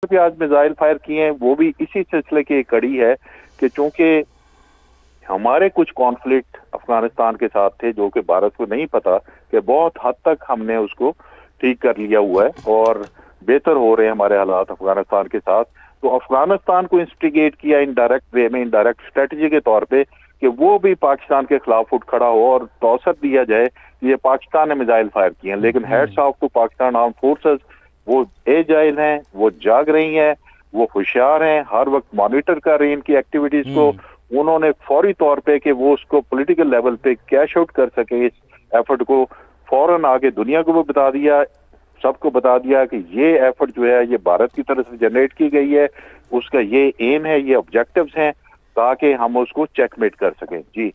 पे आज missile fire किए हैं, वो भी इसी सिलसिले की एक कड़ी है कि चूंकि हमारे कुछ कॉन्फ्लिक्ट अफगानिस्तान के साथ थे जो कि भारत को नहीं पता कि बहुत हद तक हमने उसको ठीक कर लिया हुआ है और बेहतर हो रहे हैं हमारे हालात अफगानिस्तान के साथ। तो अफगानिस्तान को इंस्टिगेट किया इनडायरेक्ट वे में, इनडायरेक्ट स्ट्रेटजी के तौर पे कि वो भी पाकिस्तान के खिलाफ उठ खड़ा हो और तौसत दिया जाए कि ये पाकिस्तान ने मिसाइल फायर किए हैं। लेकिन heads of to Pakistan arm forces, वो एजाइल हैं, वो जाग रही हैं, वो होशियार हैं, हर वक्त मॉनिटर कर रही हैं इनकी एक्टिविटीज को। उन्होंने फौरी तौर पे कि वो उसको पॉलिटिकल लेवल पे कैश आउट कर सके इस एफर्ट को, फौरन आगे दुनिया को भी बता दिया, सबको बता दिया कि ये एफर्ट जो है ये भारत की तरफ से जनरेट की गई है, उसका ये एम है, ये ऑब्जेक्टिव्स हैं, ताकि हम उसको चेकमेट कर सकें। जी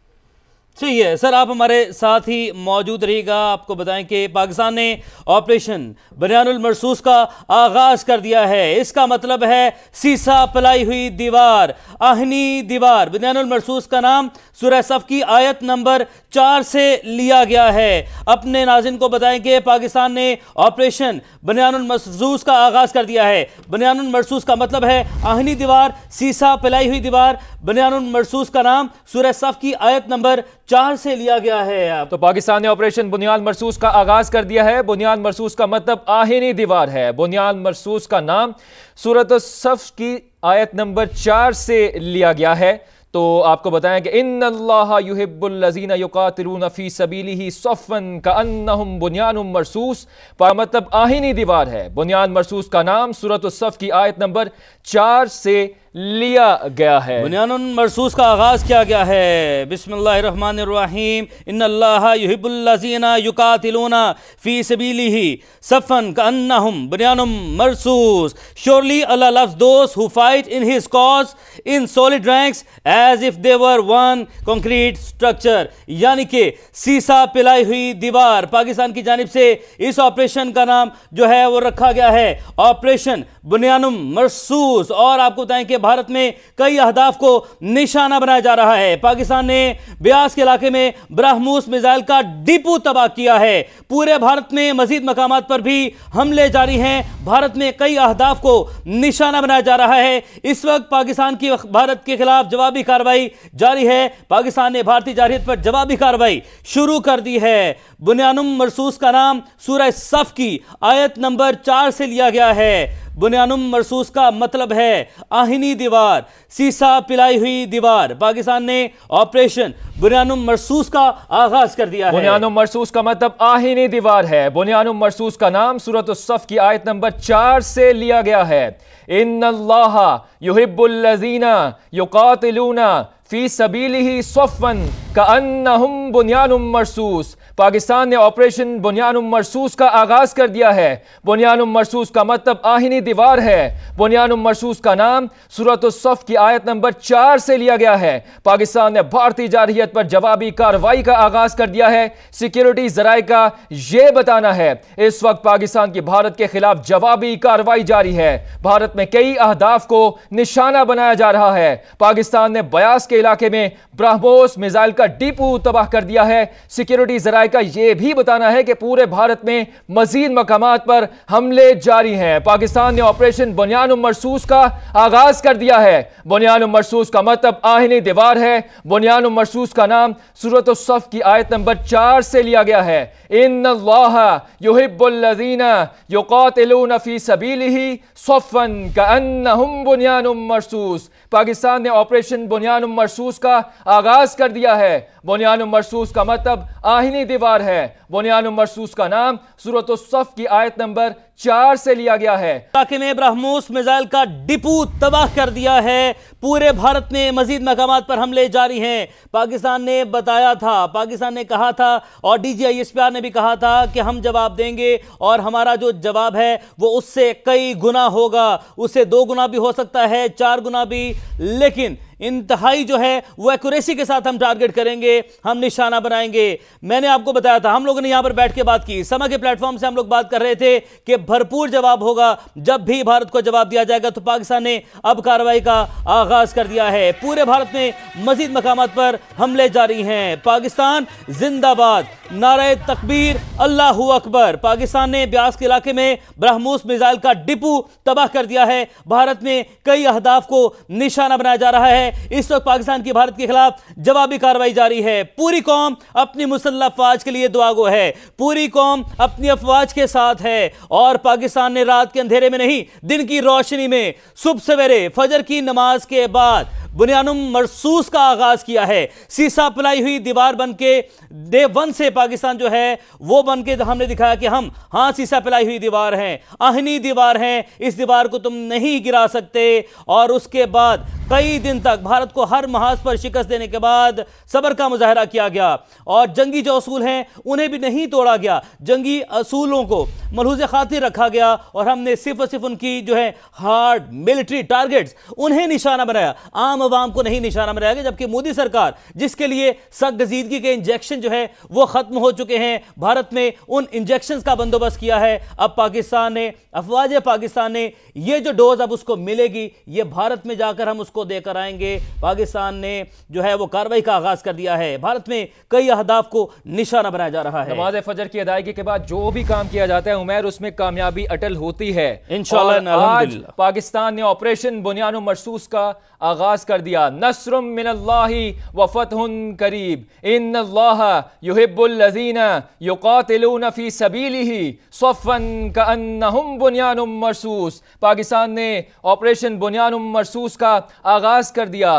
सही है सर, आप हमारे साथ ही मौजूद रहिएगा। आपको बताएं कि पाकिस्तान ने ऑपरेशन बुनियानुल मरसूस का आगाज कर दिया है। इसका मतलब है सीसा पिलाई हुई दीवार, आहनी दीवार। बुनियानुल मरसूस का नाम सूरह सफ की आयत नंबर 4 से लिया गया है। अपने नाज़िन को बताएं कि पाकिस्तान ने ऑपरेशन बुनियानुल मरसूस का आगाज कर दिया है। बुनियानुल मरसूस का मतलब है आहनी दीवार, सीसा पिलाई हुई दीवार। बुनियानुल मरसूस का नाम सूरह सफ की आयत नंबर 4 से लिया गया है। तो पाकिस्तान ने ऑपरेशन बुनियाद मरसूस का आगाज कर दिया है। बुनियाद मरसूस का मतलब आहिनी दीवार है। बुनियाद मरसूस का नाम सूरत सफ की आयत नंबर 4 से लिया गया है। तो आपको बताएं कि इन्नल्लाह युहिब्बुल लज़ीना युकातिलूना फी सबीलिही सफ़्फ़न कअन्नहुम बुनियानुम मरसूस, मतलब आहिनी दीवार है। बुनियाद मरसूस का नाम सूरत सफ की आयत नंबर 4 से लिया गया है। बुनियानुल मरसूस का आगाज किया गया है। बिस्मिल्लाहिर्रहमानिर्रहीम। इन्नल्लाह युहिब्बुल लज़ीना युकातिलूना फी सबीलिही सफ़्फ़न कअन्नहुम बुनियानुम मरसूस। Surely Allah loves those who fight in His cause in solid ranks as if they were one concrete structure। यानी कि सीसा पिलाई हुई दीवार। पाकिस्तान की जानिब से इस ऑपरेशन का नाम जो है वो रखा गया है ऑपरेशन बुनियानुल मरसूस। और आपको बताएं कि भारत में कई अहदाफ को निशाना बनाया जा रहा है। पाकिस्तान ने ब्यास के इलाके में ब्रह्मोस मिसाइल का डिपो तबाह किया है। पूरे भारत में मजीद मकामात पर भी हमले जारी हैं। भारत में कई अहदाफ को निशाना बनाया जा रहा है। इस वक्त पाकिस्तान की भारत के खिलाफ जवाबी कार्रवाई जारी है। पाकिस्तान ने भारतीय जारहियत पर जवाबी कार्रवाई शुरू कर दी है। बुनियानुल मरसूस का नाम सूरह सफ की आयत नंबर 4 से लिया गया है। बुनियानुल मरसूस का मतलब है आहिनी दीवार, सीसा पिलाई हुई दीवार। पाकिस्तान ने ऑपरेशन बुनियानुल मरसूस का आगाज कर दिया है। बुनियानुल मरसूस का मतलब आहिनी दीवार है। बुनियानुल मरसूस का नाम सूरत सफ की आयत नंबर 4 से लिया गया है। इन्नल्लाह युहिब्बुल लज़ीना युकातिलूना फी सबीलिही सफ़्फ़न कअन्नहुम बुनियानुम मरसूस। पाकिस्तान ने ऑपरेशन बुनियानुल मरसूस का आगाज कर दिया है। बुनियानुल मरसूस का मतलब आहिनी दीवार है। बुनियानुल मरसूस का नाम सूरत सफ की आयत नंबर 4 से लिया गया है। पाकिस्तान ने भारतीय जारहियत पर जवाबी कार्रवाई का आगाज कर दिया है। सिक्योरिटी जराये का यह बताना है इस वक्त पाकिस्तान की भारत के खिलाफ जवाबी कार्रवाई जारी है। भारत में कई अहदाफ को निशाना बनाया जा रहा है। पाकिस्तान ने ब्यास के इलाके में ब्रह्मोस मिसाइल का डिपो तबाह कर दिया है। सिक्योरिटी जराये का यह भी बताना है कि पूरे भारत में मजीद मकामात पर हमले जारी हैं। पाकिस्तान ने ऑपरेशन बुनियानुल मरसूस का आगाज कर दिया है। बुनियानुल मरसूस का मतलब आहिनी दीवार है। बुनियानुल मरसूस का नाम सूरत सफ की आयत नंबर 4 से लिया गया है। इन्नल्लाह युहिब्बुल लज़ीना युकातिलूना फी सबीलिही सफ़्फ़न कअन्नहुम बुनियानुल मरसूस। पाकिस्तान ने ऑपरेशन बुनियानुल मरसूस का आगाज कर दिया है। बुनियानुल मरसूस का मतलब आहिनी दीवार है। बुनियानुल मरसूस का नाम सूरत सफ की आयत नंबर 4 से लिया गया है। इलाके में ब्रह्मोस मिसाइल का डिपो तबाह कर दिया है। पूरे भारत में मजीद मकामात पर हमले जारी हैं। पाकिस्तान ने बताया था, पाकिस्तान ने कहा था और DGISPR ने भी कहा था कि हम जवाब देंगे और हमारा जो जवाब है वो उससे कई गुना होगा, उससे 2 गुना भी हो सकता है, 4 गुना भी, लेकिन इंतहाई जो है वो एक्यूरेसी के साथ हम टारगेट करेंगे, हम निशाना बनाएंगे। मैंने आपको बताया था, हम लोगों ने यहां पर बैठ के बात की, समा के प्लेटफॉर्म से हम लोग बात कर रहे थे कि भरपूर जवाब होगा। जब भी भारत को जवाब दिया जाएगा तो पाकिस्तान ने अब कार्रवाई का आगाज कर दिया है। पूरे भारत में मजीद मकामात पर हमले जारी हैं। पाकिस्तान जिंदाबाद, नारे तकबीर, अल्लाहू अकबर। पाकिस्तान ने ब्यास के इलाके में ब्रह्मोस मिसाइल का डिपो तबाह कर दिया है। भारत में कई अहदाफ को निशाना बनाया जा रहा है। इस वक्त पाकिस्तान की भारत के खिलाफ जवाबी कार्रवाई जारी है। पूरी कौम अपनी मुसल्लह अफवाज के लिए दुआगो है। पूरी कौम अपनी अफवाज के साथ है और पाकिस्तान ने रात के अंधेरे में नहीं, दिन की रोशनी में सुबह सवेरे फजर की नमाज के बाद बुनियानुम मरसूस का आगाज किया है। सीसा पिलाई हुई दीवार बन के डे वन से पाकिस्तान जो है वो बन के हमने दिखाया कि हम सीसा पिलाई हुई दीवार हैं, आहनी दीवार हैं, इस दीवार को तुम नहीं गिरा सकते। और उसके बाद कई दिन तक भारत को हर महाज पर शिकस्त देने के बाद सब्र का मुजाहरा किया गया और जंगी जो असूल हैं उन्हें भी नहीं तोड़ा गया। जंगी असूलों को मलहूज़ खातिर रखा गया और हमने सिर्फ और सिर्फ उनकी जो है हार्ड मिलिट्री टारगेट्स उन्हें निशाना बनाया, आम आवाम को नहीं निशाना बनाया गया। जबकि मोदी सरकार जिसके लिए सख्त गजीदगी के इंजेक्शन जो है वो खत्म हो चुके हैं, भारत में उन इंजेक्शन का बंदोबस्त किया है। अब पाकिस्तान ने, अफवाज पाकिस्तान ने ये जो डोज अब उसको मिलेगी ये भारत में जाकर हम उसको देकर आएंगे। पाकिस्तान ने जो है वो कार्रवाई का आगाज कर दिया है। भारत में कई अहदाफ को निशाना बनाया जा रहा है। नमाज फजर की अदायगी के बाद जो भी काम किया जाता है उमैर उसमें कामयाबी अटल होती है इंशाअल्लाह। आज पाकिस्तान ने ऑपरेशन बुनियानुम मरसूस का आगाज कर दिया। नस्रुम मिनल्लाहि व फतहुन करीब इन्नल्लाह युहिब्बुल लज़ीना युकातिलूना फी सबीलिही सफ़्फ़न कअन्नहुम बुनियानुम मरसूस। पाकिस्तान ने ऑपरेशन बुनियानुम मरसूस का आगाज कर दिया।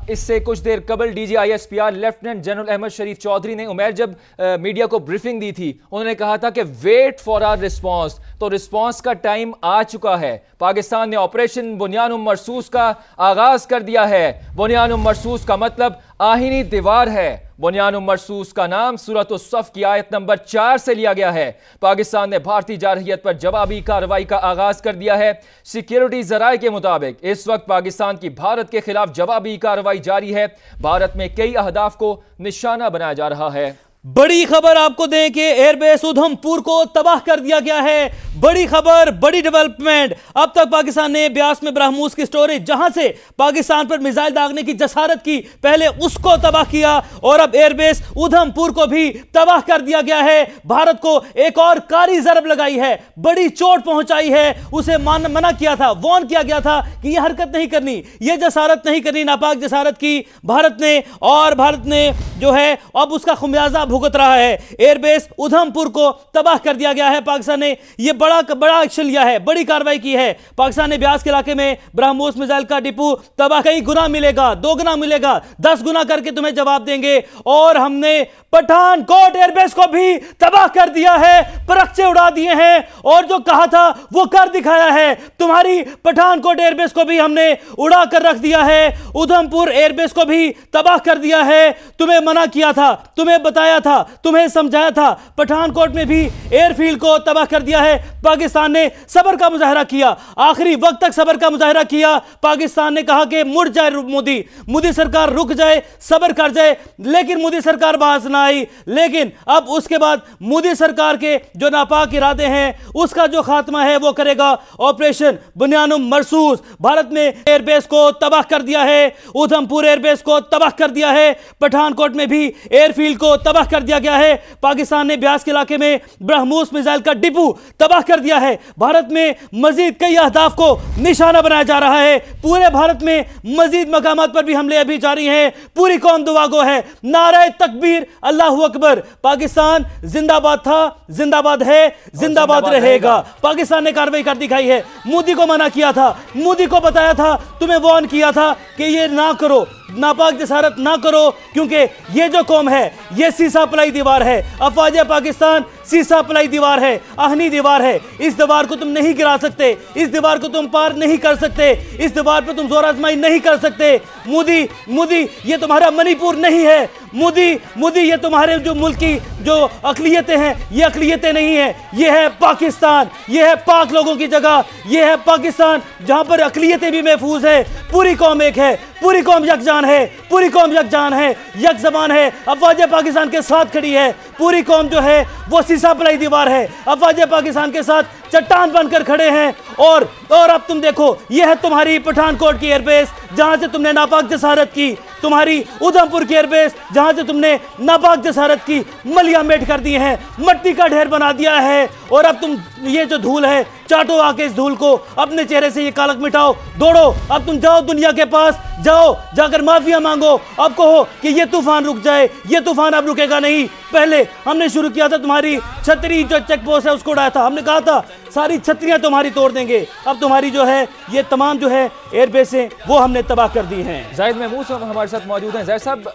इससे कुछ देर कबल DGISPR लेफ्टिनेंट जनरल अहमद शरीफ चौधरी ने उमैर जब मीडिया को ब्रीफिंग दी थी उन्होंने कहा था कि वेट फॉर आवर रिस्पॉन्स। तो रिस्पॉन्स का टाइम आ चुका है। पाकिस्तान ने ऑपरेशन बुनियानुम मरसूस का आगाज कर दिया है। बुनियानुम मरसूस का मतलब आहिनी दीवार है। बुनियानुम मरसूस का नाम सूरत उस-सफ़ की आयत नंबर 4 से लिया गया है। पाकिस्तान ने भारतीय जारहियत पर जवाबी कार्रवाई का आगाज कर दिया है। सिक्योरिटी जराये के मुताबिक इस वक्त पाकिस्तान की भारत के खिलाफ जवाबी कार्रवाई जारी है। भारत में कई अहदाफ को निशाना बनाया जा रहा है। बड़ी खबर आपको दें कि एयरबेस उधमपुर को तबाह कर दिया गया है। बड़ी खबर, बड़ी डेवलपमेंट। अब तक पाकिस्तान ने ब्यास में ब्रह्मोस की स्टोरेज जहां से पाकिस्तान पर मिसाइल दागने की जसारत की, पहले उसको तबाह किया और अब एयरबेस उधमपुर को भी तबाह कर दिया गया है। भारत को एक और कारी जरब लगाई है, बड़ी चोट पहुंचाई है। उसे मना किया था, वार्न किया गया था कि यह हरकत नहीं करनी, यह जसारत नहीं करनी, नापाक जसारत की भारत ने और भारत ने जो है अब उसका खुमियाजा भुगत रहा है। एयरबेस उधमपुर को तबाह कर दिया गया है। पाकिस्तान ने यह बड़ा एक्शन लिया है, बड़ी कार्रवाई की है। पाकिस्तान ने ब्यास के इलाके में ब्रह्मोस मिसाइल का डिपो तबाह, कई गुना मिलेगा, 2 गुना मिलेगा, 10 गुना करके तुम्हें जवाब देंगे। और हमने पठानकोट एयरबेस को भी तबाह कर दिया है, परखचे उड़ा दिए हैं और जो कहा था वो कर दिखाया है। तुम्हारी पठानकोट एयरबेस को भी हमने उड़ा कर रख दिया है। उधमपुर एयरबेस को भी तबाह कर दिया है। तुम्हें मना किया था, तुम्हें बताया था, तुम्हें समझाया था। पठानकोट में भी एयरफील्ड को तबाह कर दिया है। पाकिस्तान ने सब्र का मुजाहरा किया, आखिरी वक्त तक सब्र का मुजाहरा किया। पाकिस्तान ने कहा कि मुड़ जाए मोदी सरकार, रुक जाए, सब्र कर जाए, लेकिन मोदी सरकार बाज ना आई। लेकिन अब उसके बाद मोदी सरकार के जो नापाक इरादे हैं उसका जो खात्मा है वो करेगा ऑपरेशन बुनियानुम मरसूस। भारत ने एयरबेस को तबाह कर दिया है, उधमपुर एयरबेस को तबाह कर दिया है, पठानकोट में भी एयरफील्ड को तबाह कर दिया गया है। पाकिस्तान ने ब्यास के इलाके में ब्रह्मोस मिसाइल का डिपो तबाह कर दिया है। भारत में मजीद कई अहदाफ को निशाना बनाया जा रहा है। पूरे भारत में मजीद मकामात पर भी हमले अभी जारी हैं। पूरी कौम दुआगो है, नारे तकबीर, अल्लाहू अकबर। पाकिस्तान जिंदाबाद था, जिंदाबाद है, जिंदाबाद रहेगा। पाकिस्तान ने कार्रवाई कर दिखाई है। मोदी को मना किया था, मोदी को बताया था, तुम्हें वार्न किया था कि ये ना करो, नापाक जसारत ना करो, क्योंकि ये जो कौम है ये सीसा पलाई दीवार है। अफवाज पाकिस्तान सीसा पलाई दीवार है, आहनी दीवार है। इस दीवार को तुम नहीं गिरा सकते, इस दीवार को तुम पार नहीं कर सकते, इस दीवार पर तुम जोर आजमाई नहीं कर सकते। मोदी ये तुम्हारा मणिपुर नहीं है। मोदी ये तुम्हारे जो मुल्क की जो अकलियतें हैं ये अकलियतें नहीं है। ये है पाकिस्तान, ये है पाक लोगों की जगह, ये है पाकिस्तान जहां पर अकलियतें भी महफूज है। पूरी कौम एक है, पूरी कौम यकजान है, पूरी कौम यकजान है, यक ज़बान है। अफवाज पाकिस्तान के साथ खड़ी है। पूरी कौम जो है वो सीसा पलाई दीवार है। अफवाज पाकिस्तान के साथ चट्टान बनकर खड़े हैं। और अब तुम देखो, यह है तुम्हारी पठानकोट की एयरबेस जहां से तुमने नापाक जसारत की, तुम्हारी उधमपुर की एयरबेस जहां से तुमने नापाक जसारत की, मलिया मेट कर दी है, मट्टी का ढेर बना दिया है। और अब तुम ये जो धूल है, चाटो आके इस धूल को, अपने चेहरे से ये कालक मिटाओ, दौड़ो। अब तुम जाओ दुनिया के पास, जाओ जाकर माफिया मांगो, अब कहो कि ये तूफान रुक जाए। ये तूफान अब रुकेगा नहीं। पहले हमने शुरू किया था, तुम्हारी छतरी जो चेक पोस्ट है उसको उड़ाया था, हमने कहा था सारी छतरियां तुम्हारी तोड़ देंगे। अब तुम्हारी जो है ये तमाम जो है एयरबेसें वो हमने तबाह कर दी हैं। जाहिद महमूद साहब हमारे साथ मौजूद हैं। जाहिद साहब,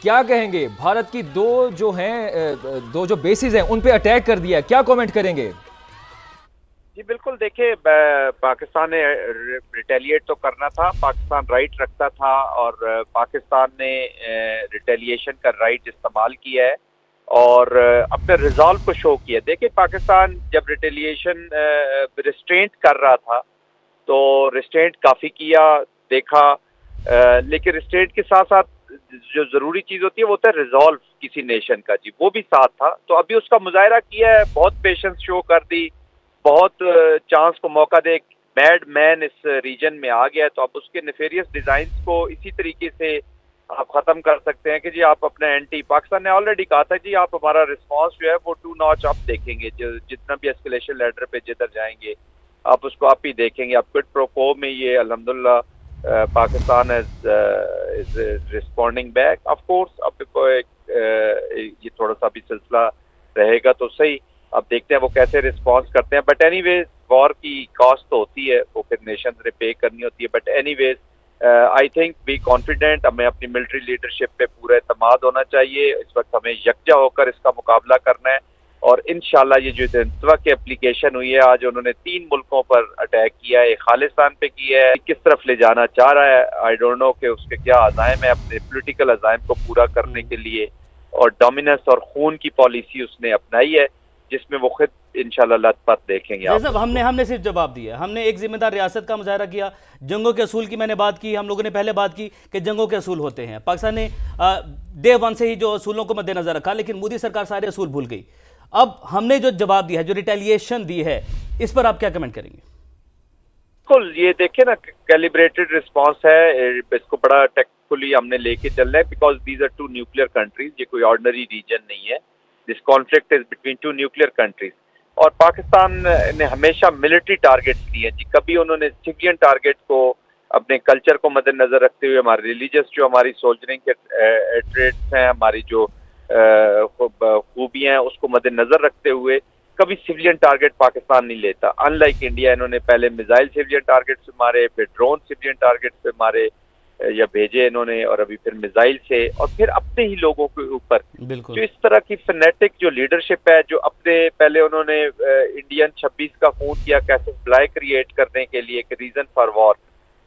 क्या कहेंगे, भारत की दो जो बेसिस हैं उन पे अटैक कर दिया, क्या कमेंट करेंगे? जी बिल्कुल, देखिए पाकिस्तान ने रिटेलिएट तो करना था, पाकिस्तान राइट रखता था और पाकिस्तान ने रिटेलिएशन का राइट इस्तेमाल किया है और अपने रिजॉल्व को शो किया। देखिए पाकिस्तान जब रिटेलिएशन रिस्ट्रेंट कर रहा था तो रिस्ट्रेंट काफ़ी किया, देखा, लेकिन रिस्ट्रेंट के साथ साथ जो ज़रूरी चीज़ होती है वो होता है रिजॉल्व किसी नेशन का, जी वो भी साथ था। तो अभी उसका मुजाहरा किया है, बहुत पेशेंस शो कर दी, बहुत चांस को मौका दे। मैड मैन इस रीजन में आ गया है, तो अब उसके नेफेरियस डिजाइन को इसी तरीके से आप ख़त्म कर सकते हैं कि जी आप अपने एंटी, पाकिस्तान ने ऑलरेडी कहा था जी आप हमारा रिस्पांस जो है वो 2 नॉच अप देखेंगे, जो जितना भी एस्केलेशन लेडर पे जिधर जाएंगे आप उसको आप ही देखेंगे। आप क्विड प्रो क्वो में ये अल्हम्दुलिल्लाह Pakistan is responding back. Of course अब ये थोड़ा सा भी सिलसिला रहेगा तो सही, अब देखते हैं वो कैसे रिस्पॉन्स करते हैं। बट एनीवेज वॉर की कॉस्ट तो होती है, वो फिर नेशन ने पे करनी होती है। But anyways I think be confident, हमें अपनी मिलिट्री लीडरशिप पे पूरा एतमाद होना चाहिए। इस वक्त हमें यकजा होकर इसका मुकाबला करना है और इंशाल्लाह ये जो इंतवा की एप्लीकेशन हुई है, आज उन्होंने 3 मुल्कों पर अटैक किया है, खालिस्तान पे किया है, किस तरफ ले जाना चाह रहा है आई डोंट नो कि उसके क्या अज़ाइम है अपने पॉलिटिकल अज़ाइम को पूरा करने के लिए, और डोमिनेंस और खून की पॉलिसी उसने अपनाई है जिसमें वो खुद इंशाल्लाह लथपथ देखेंगे। आप हमने सिर्फ जवाब दिया, हमने एक जिम्मेदार रियासत का मुजाहरा किया। जंगों के असूल की मैंने बात की, हम लोगों ने पहले बात की कि जंगों के असूल होते हैं। पाकिस्तान ने डे 1 से ही जो असूलों को मद्देनजर रखा, लेकिन मोदी सरकार सारे असूल भूल गई। अब हमने जो जवाब दिया है, जो रिटेलिएशन दी है, इस पर आप क्या कमेंट करेंगे? बिल्कुल, ये देखिए ना, कैलिब्रेटेड रिस्पांस है, इसको बड़ा टेक्निकली हमने लेके चल रहे हैं because these are 2 nuclear countries, ये कोई ऑर्डिनरी रीजन नहीं है। This conflict is between 2 nuclear countries और पाकिस्तान ने हमेशा मिलिट्री टारगेट्स लिए जी, कभी उन्होंने सिविलियन टारगेट को अपने कल्चर को मद्देनजर रखते हुए, हमारे रिलीजियस जो हमारी सोल्जरिंग के ट्रेड्स हैं, हमारी जो खूबियां हैं उसको मद्देनजर रखते हुए कभी सिविलियन टारगेट पाकिस्तान नहीं लेता। अनलाइक इंडिया, इन्होंने पहले मिसाइल सिविलियन टारगेट से मारे, फिर ड्रोन सिविलियन टारगेट से मारे या भेजे इन्होंने, और अभी फिर मिसाइल से, और फिर अपने ही लोगों के ऊपर जो इस तरह की फनेटिक जो लीडरशिप है, जो अपने पहले उन्होंने इंडियन 26 का खून किया कैसे ब्लाई क्रिएट करने के लिए, एक रीजन फॉर वॉर,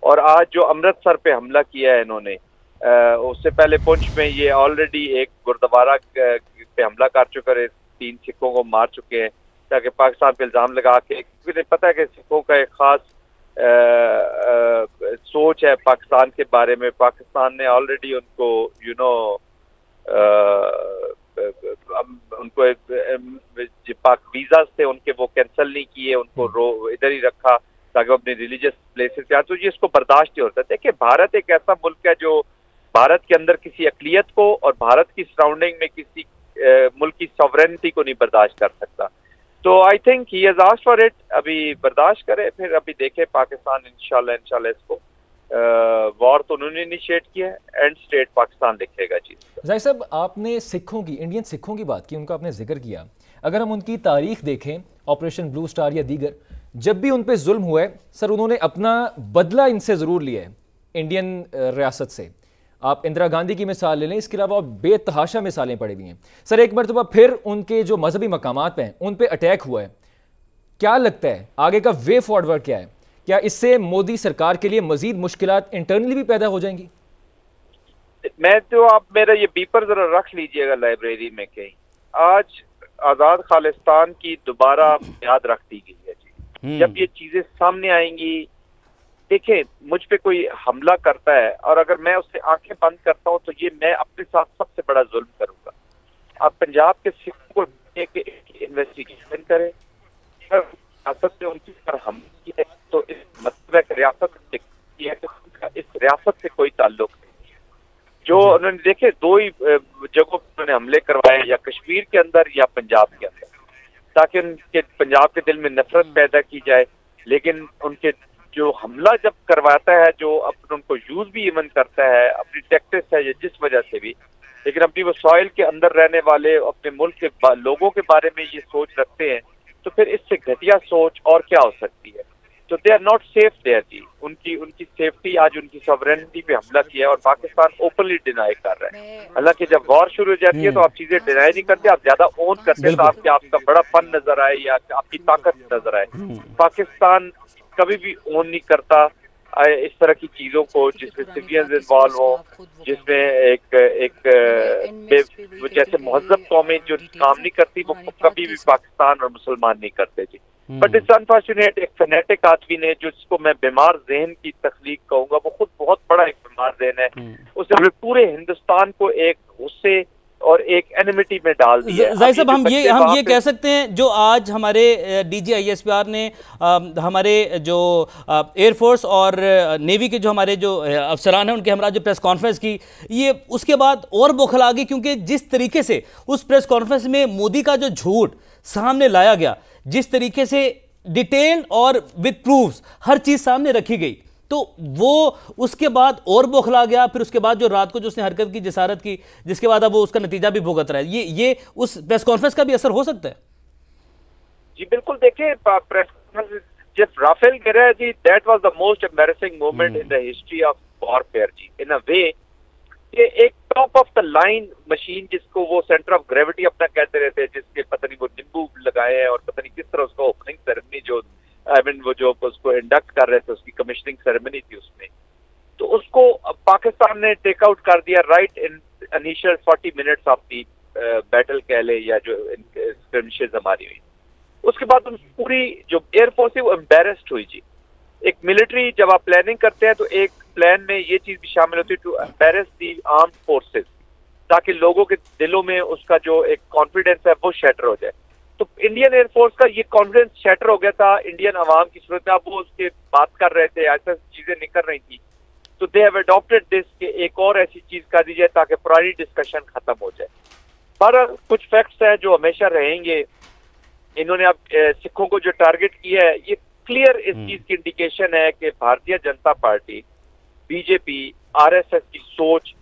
और आज जो अमृतसर पे हमला किया है इन्होंने, उससे पहले पुंछ में ये ऑलरेडी एक गुरुद्वारा पे हमला कर चुके हैं, 3 सिखों को मार चुके हैं, ताकि पाकिस्तान पे इल्जाम लगा के, क्योंकि पता है कि सिखों का एक खास सोच है पाकिस्तान के बारे में। पाकिस्तान ने ऑलरेडी उनको उनको वीजा थे उनके, वो कैंसिल नहीं किए, उनको इधर ही रखा ताकि वो अपने रिलीजियस प्लेसेस पे, तो ये इसको बर्दाश्त नहीं होता। देखिए भारत एक ऐसा मुल्क है जो भारत के अंदर किसी अकलियत को और भारत की सराउंडिंग में किसी मुल्क की सॉवरेनिटी को नहीं बर्दाश्त कर सकता। तो I think he has asked for it, अभी बर्दाश्त करे, फिर अभी देखे पाकिस्तान इंशाल्लाह इसको वॉर तो उन्होंने इनिशिएट किया है, एंड स्टेट पाकिस्तान लिखेगा चीज़। जाहिद साहब, आपने सिखों की, इंडियन सिखों की बात की, उनका आपने जिक्र किया। अगर हम उनकी तारीख देखें, ऑपरेशन ब्लू स्टार या दीगर, जब भी उन पर जुल्म हुआ है सर, उन्होंने अपना बदला इनसे ज़रूर लिया है, इंडियन रियासत से। आप इंदिरा गांधी की मिसाल ले लें, इसके अलावा बेतहाशा मिसालें पड़ी हुई हैं। सर एक मरतबा फिर उनके जो मजहबी मकामात हैं उन पे अटैक हुआ है, क्या लगता है आगे का वे फॉरवर्ड क्या है? क्या इससे मोदी सरकार के लिए मजीद मुश्किलात इंटरनली भी पैदा हो जाएंगी? मैं तो, आप मेरा ये बीपर जरा रख लीजिएगा लाइब्रेरी में कहीं, आज आज़ाद खालिस्तान की दोबारा याद रख दी गई है जी। जब ये चीजें सामने आएंगी, देखिए मुझ पे कोई हमला करता है और अगर मैं उससे आंखें बंद करता हूं तो ये मैं अपने साथ सबसे बड़ा जुल्म करूंगा। आप पंजाब के सिखों को इन्वेस्टिगेशन करें, रियासत ने उनकी पर हमला किया है, तो इस मतलब है कि रियासत ने किया है कि उनका इस रियासत से कोई ताल्लुक नहीं है। जो उन्होंने देखे दो ही जगहों पर उन्होंने हमले करवाए, या कश्मीर के अंदर या पंजाब के अंदर, ताकि उनके पंजाब के दिल में नफरत पैदा की जाए। लेकिन उनके जो हमला जब करवाता है, जो अपन उनको यूज भी इवन करता है, अपनी टैक्टिक्स है या जिस वजह से भी, लेकिन अपनी वो सॉइल के अंदर रहने वाले अपने मुल्क के लोगों के बारे में ये सोच रखते हैं, तो फिर इससे घटिया सोच और क्या हो सकती है। तो they are not safe there जी, उनकी सेफ्टी, आज उनकी सॉवरेनिटी पे हमला किया है और पाकिस्तान ओपनली डिनाई कर रहा है। हालांकि जब वॉर शुरू हो जाती है तो आप चीजें डिनाई नहीं करते, आप ज्यादा ओन करते हैं, तो आपका बड़ा फन नजर आए या आपकी ताकत नजर आए। पाकिस्तान कभी भी ओन नहीं करता इस तरह की चीजों को जिसमें सिविलियंस इन्वॉल्व हो, जिसमें एक जैसे महजब कौमें जो काम नहीं करती वो कभी भी पाकिस्तान और मुसलमान नहीं करते जी। बट इट्स अनफॉर्चुनेट, एक फैनेटिक आदमी ने, जिसको मैं बीमार जहन की तख्लीक कहूंगा, वो खुद बहुत बड़ा एक बीमार जहन है, उसने पूरे हिंदुस्तान को एक गुस्से और एक एनिमिटी में डाल दिया। ज़ाहिर साहब, हम ये कह सकते हैं, जो आज हमारे DGISPR ने हमारे जो एयरफोर्स और नेवी के जो हमारे जो अफसरान हैं उनके हमरा जो प्रेस कॉन्फ्रेंस की, ये उसके बाद और बौखला गई, क्योंकि जिस तरीके से उस प्रेस कॉन्फ्रेंस में मोदी का जो झूठ सामने लाया गया, जिस तरीके से डिटेल और विद प्रूफ्स हर चीज़ सामने रखी गई, तो वो उसके बाद और बौखला गया। फिर उसके बाद जो रात को जो उसने हरकत की, जिसारत की, जिसके बाद अब वो उसका नतीजा भी भुगत रहा है, ये उस प्रेस कॉन्फ्रेंस का भी असर हो सकता है। जी बिल्कुल, देखिए प्रेस कॉन्फ्रेंस जब राफेल गिरा जी, that was the most embarrassing moment in the history of warfare जी, इन अ वे कि एक top of the line machine, जिसको वो सेंटर ऑफ ग्रेविटी अपना कहते रहते हैं, जिसके पता नहीं वो नींबू लगाए हैं और पता नहीं किस तरह उसका ओपनिंग सेरेमनी जो वो जो उसको इंडक्ट कर रहे थे, उसकी कमिश्निंग सेरेमनी थी उसमें, तो उसको पाकिस्तान ने टेक आउट कर दिया right in initial 40 minutes of the battle कह ले, या जो स्क्रिमिशेस हमारी हुई। उसके बाद पूरी जो एयरफोर्स है वो एम्बेरस्ड हुई जी। एक मिलिट्री जब आप प्लानिंग करते हैं तो एक प्लान में ये चीज भी शामिल होती है to embarrass the armed forces, ताकि लोगों के दिलों में उसका जो एक कॉन्फिडेंस है वो शैटर हो जाए। तो इंडियन एयरफोर्स का ये कॉन्फिडेंस शैटर हो गया था इंडियन अवाम की सूरत में। अब वो उसके बात कर रहे थे, ऐसा चीजें नहीं कर रही थी, तो दे हैव अडॉप्टेड दिस कि एक और ऐसी चीज कर दी जाए ताकि पुरानी डिस्कशन खत्म हो जाए। पर कुछ फैक्ट्स हैं जो हमेशा रहेंगे। इन्होंने अब सिखों को जो टारगेट किया है, ये क्लियर इस चीज की इंडिकेशन है कि Bharatiya Janata party, BJP, RSS की सोच